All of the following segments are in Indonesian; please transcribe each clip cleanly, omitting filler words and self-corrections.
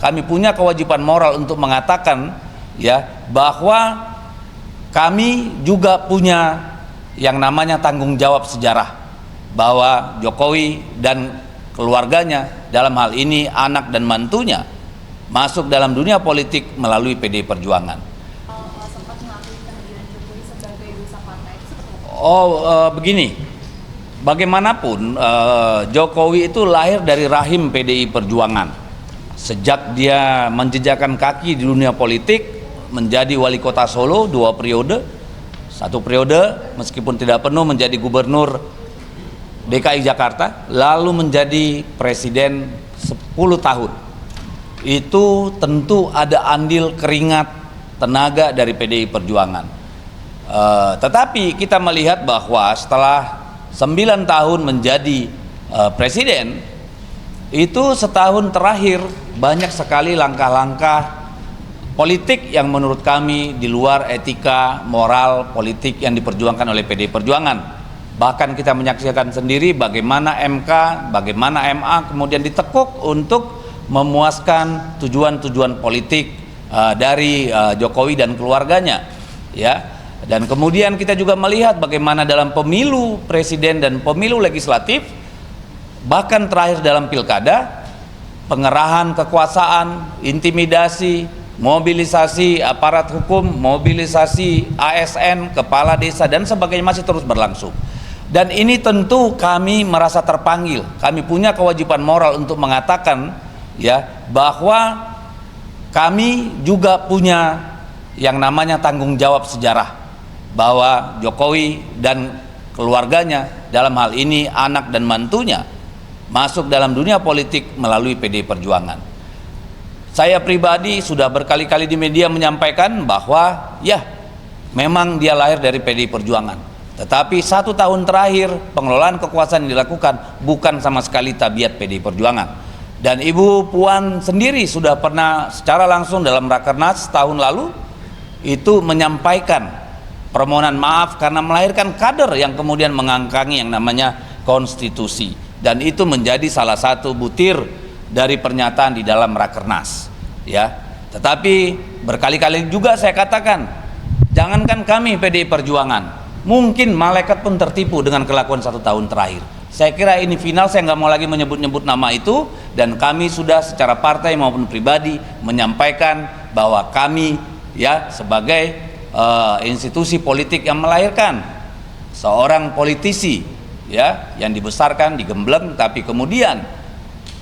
Kami punya kewajiban moral untuk mengatakan ya bahwa kami juga punya yang namanya tanggung jawab sejarah, bahwa Jokowi dan keluarganya, dalam hal ini anak dan mantunya, masuk dalam dunia politik melalui PDI Perjuangan. Begini, bagaimanapun Jokowi itu lahir dari rahim PDI Perjuangan. Sejak dia menjejakkan kaki di dunia politik, menjadi wali kota Solo 2 periode, 1 periode meskipun tidak penuh menjadi gubernur DKI Jakarta, lalu menjadi presiden 10 tahun. Itu tentu ada andil keringat tenaga dari PDI Perjuangan. Tetapi kita melihat bahwa setelah 9 tahun menjadi presiden, itu setahun terakhir banyak sekali langkah-langkah politik yang menurut kami di luar etika moral politik yang diperjuangkan oleh PDI Perjuangan. Bahkan kita menyaksikan sendiri bagaimana MK, bagaimana MA kemudian ditekuk untuk memuaskan tujuan-tujuan politik dari Jokowi dan keluarganya, ya. Dan kemudian kita juga melihat bagaimana dalam pemilu presiden dan pemilu legislatif, bahkan terakhir dalam pilkada, pengerahan kekuasaan, intimidasi, mobilisasi aparat hukum, mobilisasi ASN, kepala desa dan sebagainya masih terus berlangsung. Dan ini tentu kami merasa terpanggil, kami punya kewajiban moral untuk mengatakan ya bahwa kami juga punya yang namanya tanggung jawab sejarah, bahwa Jokowi dan keluarganya, dalam hal ini anak dan mantunya, masuk dalam dunia politik melalui PDI Perjuangan. Saya pribadi sudah berkali-kali di media menyampaikan bahwa ya memang dia lahir dari PDI Perjuangan, tetapi 1 tahun terakhir pengelolaan kekuasaan yang dilakukan bukan sama sekali tabiat PDI Perjuangan. Dan Ibu Puan sendiri sudah pernah secara langsung dalam Rakernas tahun lalu itu menyampaikan permohonan maaf karena melahirkan kader yang kemudian mengangkangi yang namanya konstitusi. Dan itu menjadi salah satu butir dari pernyataan di dalam Rakernas, ya. Tetapi berkali-kali juga saya katakan, jangankan kami PDI Perjuangan, mungkin malaikat pun tertipu dengan kelakuan 1 tahun terakhir. Saya kira ini final, saya nggak mau lagi menyebut-nyebut nama itu, dan kami sudah secara partai maupun pribadi menyampaikan bahwa kami ya sebagai institusi politik yang melahirkan seorang politisi ya yang dibesarkan, digembleng, tapi kemudian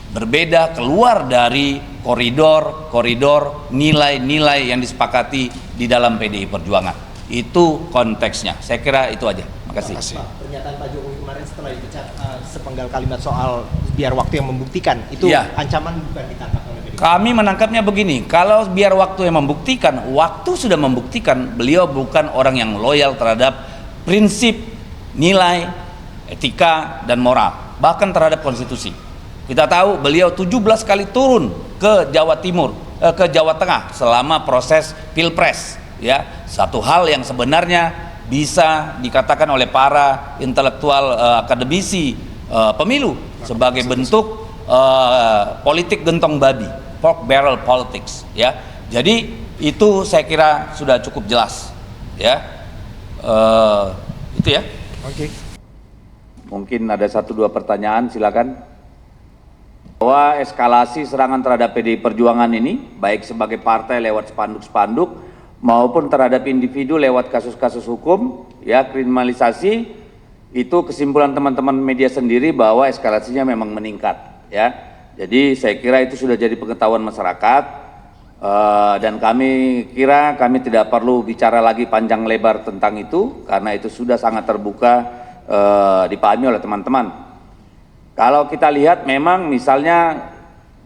berbeda, keluar dari koridor nilai-nilai yang disepakati di dalam PDI Perjuangan. Itu konteksnya. Saya kira itu aja. Makasih. Pernyataan Pak Jokowi kemarin setelah dipecat, sepenggal kalimat soal biar waktu yang membuktikan, itu ya, ancaman bukan ditangkap oleh PDI. Kami menangkapnya begini, kalau biar waktu yang membuktikan, waktu sudah membuktikan beliau bukan orang yang loyal terhadap prinsip, nilai, etika dan moral, bahkan terhadap konstitusi. Kita tahu beliau 17 kali turun ke Jawa Timur, ke Jawa Tengah selama proses Pilpres, ya. Satu hal yang sebenarnya bisa dikatakan oleh para intelektual akademisi pemilu sebagai bentuk politik gentong babi, pork barrel politics, ya. Jadi itu saya kira sudah cukup jelas, ya. Itu ya. Oke. Mungkin ada 1-2 pertanyaan, silakan. Bahwa eskalasi serangan terhadap PDI Perjuangan ini, baik sebagai partai lewat spanduk-spanduk maupun terhadap individu lewat kasus-kasus hukum, ya kriminalisasi, itu kesimpulan teman-teman media sendiri bahwa eskalasinya memang meningkat, ya. Jadi saya kira itu sudah jadi pengetahuan masyarakat, dan kami kira kami tidak perlu bicara lagi panjang lebar tentang itu karena itu sudah sangat terbuka dipahami oleh teman-teman. Kalau kita lihat memang misalnya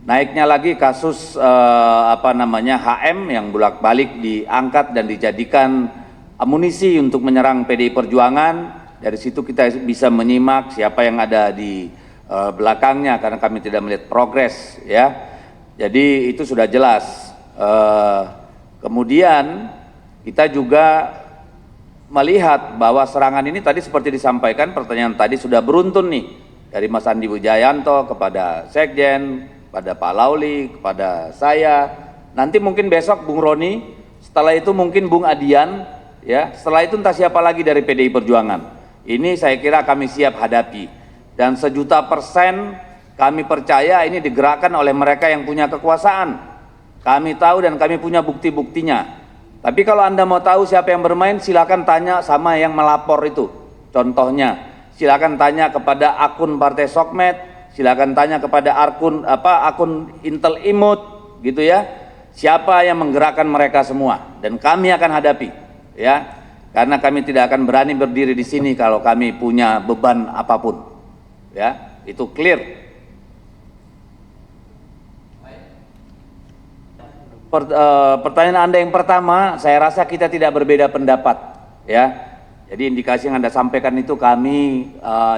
naiknya lagi kasus HM yang bolak-balik diangkat dan dijadikan amunisi untuk menyerang PDI Perjuangan. Dari situ kita bisa menyimak siapa yang ada di belakangnya karena kami tidak melihat progres, ya. Jadi itu sudah jelas. Kemudian kita juga melihat bahwa serangan ini tadi seperti disampaikan, pertanyaan tadi sudah beruntun nih, dari Mas Andi Wijayanto kepada Sekjen, kepada Pak Lauli, kepada saya. Nanti mungkin besok Bung Roni, setelah itu mungkin Bung Adian, ya. Setelah itu entah siapa lagi dari PDI Perjuangan. Ini saya kira kami siap hadapi. Dan 1.000.000% kami percaya ini digerakkan oleh mereka yang punya kekuasaan. Kami tahu dan kami punya bukti-buktinya. Tapi kalau Anda mau tahu siapa yang bermain, silakan tanya sama yang melapor itu. Contohnya, silakan tanya kepada akun Partai Sokmed, silakan tanya kepada akun Intel Imut, gitu ya. Siapa yang menggerakkan mereka semua, dan kami akan hadapi, ya. Karena kami tidak akan berani berdiri di sini kalau kami punya beban apapun, ya. Itu clear. Pertanyaan Anda yang pertama, saya rasa kita tidak berbeda pendapat, ya. Jadi indikasi yang Anda sampaikan itu kami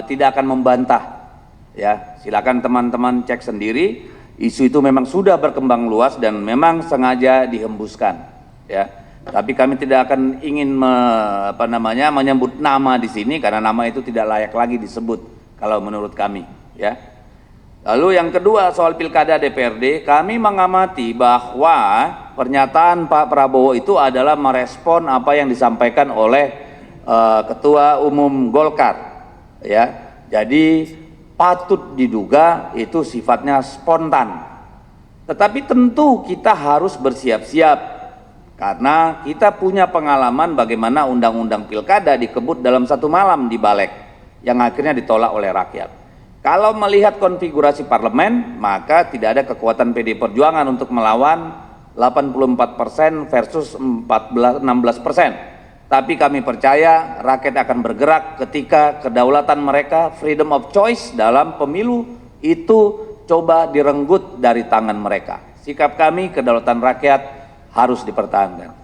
tidak akan membantah, ya. Silakan teman-teman cek sendiri. Isu itu memang sudah berkembang luas dan memang sengaja dihembuskan, ya. Tapi kami tidak akan ingin menyebut nama di sini karena nama itu tidak layak lagi disebut kalau menurut kami, ya. Lalu yang kedua soal pilkada DPRD, kami mengamati bahwa pernyataan Pak Prabowo itu adalah merespon apa yang disampaikan oleh Ketua Umum Golkar, ya. Jadi patut diduga itu sifatnya spontan. Tetapi tentu kita harus bersiap-siap karena kita punya pengalaman bagaimana undang-undang pilkada dikebut dalam satu malam di Balek yang akhirnya ditolak oleh rakyat. Kalau melihat konfigurasi parlemen, maka tidak ada kekuatan PDI Perjuangan untuk melawan 84% versus 16%. Tapi kami percaya rakyat akan bergerak ketika kedaulatan mereka, freedom of choice dalam pemilu itu coba direnggut dari tangan mereka. Sikap kami, kedaulatan rakyat harus dipertahankan.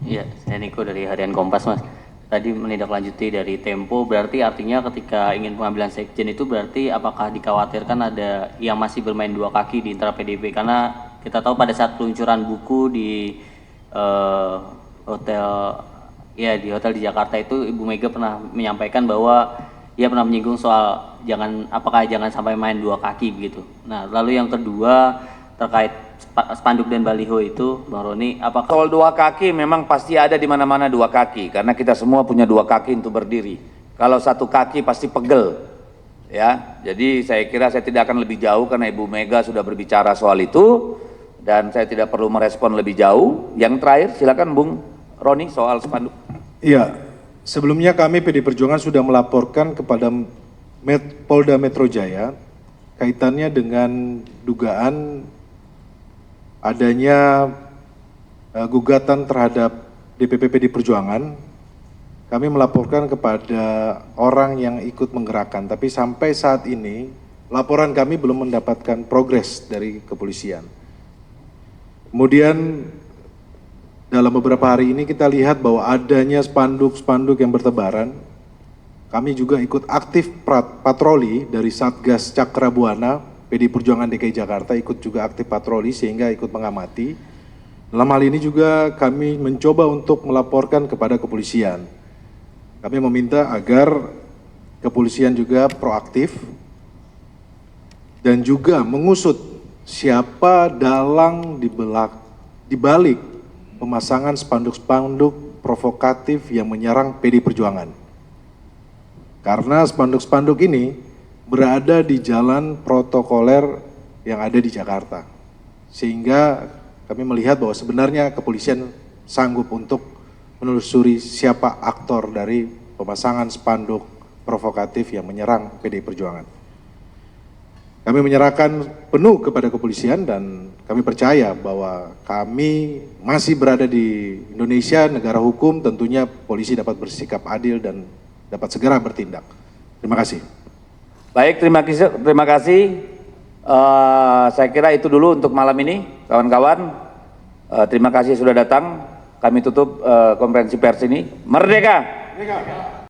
Iya, saya Niko dari Harian Kompas, Mas. Tadi menindaklanjuti dari Tempo, berarti artinya ketika ingin pengambilan sekjen itu berarti apakah dikhawatirkan ada yang masih bermain dua kaki di internal PDIP? Karena kita tahu pada saat peluncuran buku di hotel di Jakarta itu Ibu Mega pernah menyampaikan bahwa ia pernah menyinggung soal apakah jangan sampai main dua kaki begitu. Nah, lalu yang kedua terkait spanduk dan baliho itu, Bang Roni, apakah soal dua kaki memang pasti ada di mana-mana dua kaki karena kita semua punya dua kaki untuk berdiri. Kalau satu kaki pasti pegel, ya. Jadi saya kira saya tidak akan lebih jauh karena Ibu Mega sudah berbicara soal itu dan saya tidak perlu merespon lebih jauh. Yang terakhir silakan Bung Roni soal spanduk. Iya, sebelumnya kami PDI Perjuangan sudah melaporkan kepada Polda Metro Jaya kaitannya dengan dugaan adanya gugatan terhadap DPP PDI Perjuangan. Kami melaporkan kepada orang yang ikut menggerakkan, tapi sampai saat ini laporan kami belum mendapatkan progres dari kepolisian. Kemudian dalam beberapa hari ini kita lihat bahwa adanya spanduk-spanduk yang bertebaran. Kami juga ikut aktif patroli dari Satgas Cakra Buana, PDI Perjuangan DKI Jakarta ikut juga aktif patroli sehingga ikut mengamati. Dalam hal ini juga kami mencoba untuk melaporkan kepada kepolisian. Kami meminta agar kepolisian juga proaktif dan juga mengusut siapa dalang di balik pemasangan spanduk-spanduk provokatif yang menyerang PDI Perjuangan. Karena spanduk-spanduk ini berada di jalan protokoler yang ada di Jakarta. Sehingga kami melihat bahwa sebenarnya kepolisian sanggup untuk menelusuri siapa aktor dari pemasangan spanduk provokatif yang menyerang PDI Perjuangan. Kami menyerahkan penuh kepada kepolisian dan kami percaya bahwa kami masih berada di Indonesia, negara hukum, tentunya polisi dapat bersikap adil dan dapat segera bertindak. Terima kasih. Baik, terima kasih. Saya kira itu dulu untuk malam ini, kawan-kawan. Terima kasih sudah datang. Kami tutup konferensi pers ini. Merdeka! Merdeka!